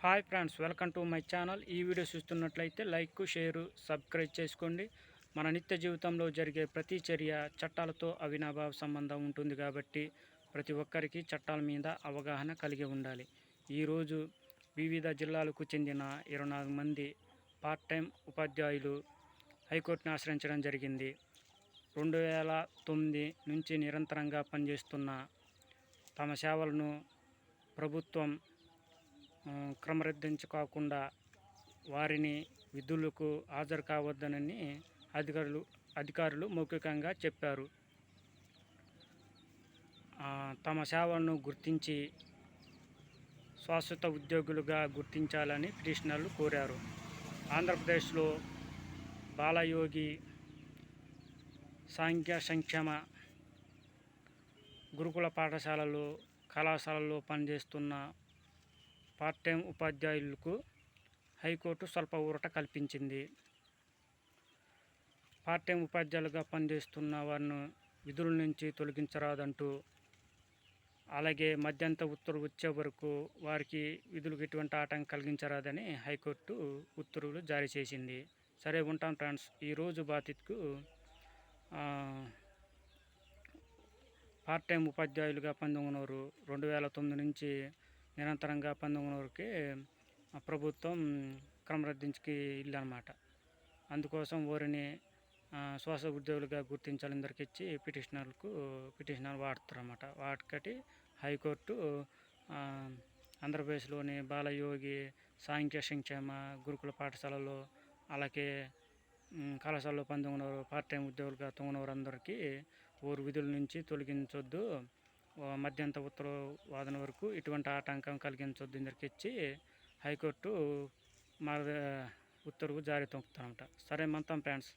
Hi friends, welcome to my channel. ఈ video చూస్తున్నట్లయితే like, share, subscribe చేసుకోండి. మన నిత్య జీవితంలో జరిగే ప్రతి చర్య చట్టాలతో అవినాభావ సంబంధం ఉంటుంది కాబట్టి ప్రతి ఒక్కరికి చట్టాల మీద అవగాహన కలిగి ఉండాలి. ఈరోజు వివిధ జిల్లాలకు చెందిన 24 మంది పార్ట్ టైం ఉపాధ్యాయులు హైకోర్టును ఆశ్రయించడం జరిగింది. 2009 నుంచి నిరంతరంగా పనిచేస్తున్న తమ సేవలను ప్రభుత్వం క్రమబద్ధీకరించకుండా వారిని విధులకు హాజరు కావద్దని అధికారులు మౌఖికంగా చెప్పారు. తమ సేవలను గుర్తించి శాశ్వత ఉద్యోగులుగా గుర్తించాలని పిటిషనర్లు కోరారు. ఆంధ్రప్రదేశ్లో బాలయోగి సాంఘిక సంక్షేమ గురుకుల పాఠశాలలు, కళాశాలల్లో పనిచేస్తున్న పార్ట్ టైం ఉపాధ్యాయులకు హైకోర్టు స్వల్ప ఊరట కల్పించింది. పార్ట్ టైం ఉపాధ్యాయులుగా పనిచేస్తున్న వారిని విధుల నుంచి తొలగించరాదంటూ, అలాగే మధ్యంతర ఉత్తర్వు వచ్చే వరకు వారికి విధులకు ఎటువంటి ఆటంకం కలిగించరాదని హైకోర్టు ఉత్తర్వులు జారీ చేసింది. సరే, ఉంటాం ఫ్రెండ్స్. ఈరోజు బాధితుకు పార్ట్ టైం ఉపాధ్యాయులుగా పనిచేస్తున్నారు. 2009 నుంచి నిరంతరంగా 19 ప్రభుత్వం క్రమబద్ధీకరణకి ఇల్లన్నమాట. అందుకోసం వారిని శాశ్వత ఉద్యోగులుగా గుర్తించాలని అందరికీ ఇచ్చి పిటిషనర్ వాడుతారన్నమాట. వాటికటి హైకోర్టు ఆంధ్రప్రదేశ్లోని బాలయోగి సాంఘిక సంక్షేమ గురుకుల పాఠశాలలో, అలాగే కళాశాలలో పనిచేస్తున్నారు పార్ట్ టైం ఉద్యోగులుగా తొంగినవారందరికీ వారి విధుల నుంచి తొలగించొద్దు, మధ్యంతర ఉత్తర్వు వాదన వరకు ఎటువంటి ఆటంకం కలిగించొద్దు అందరికీ ఇచ్చి హైకోర్టు ఉత్తర్వు జారీ తొక్కుతారన్నమాట. సరే, మంతం ఫ్రెండ్స్.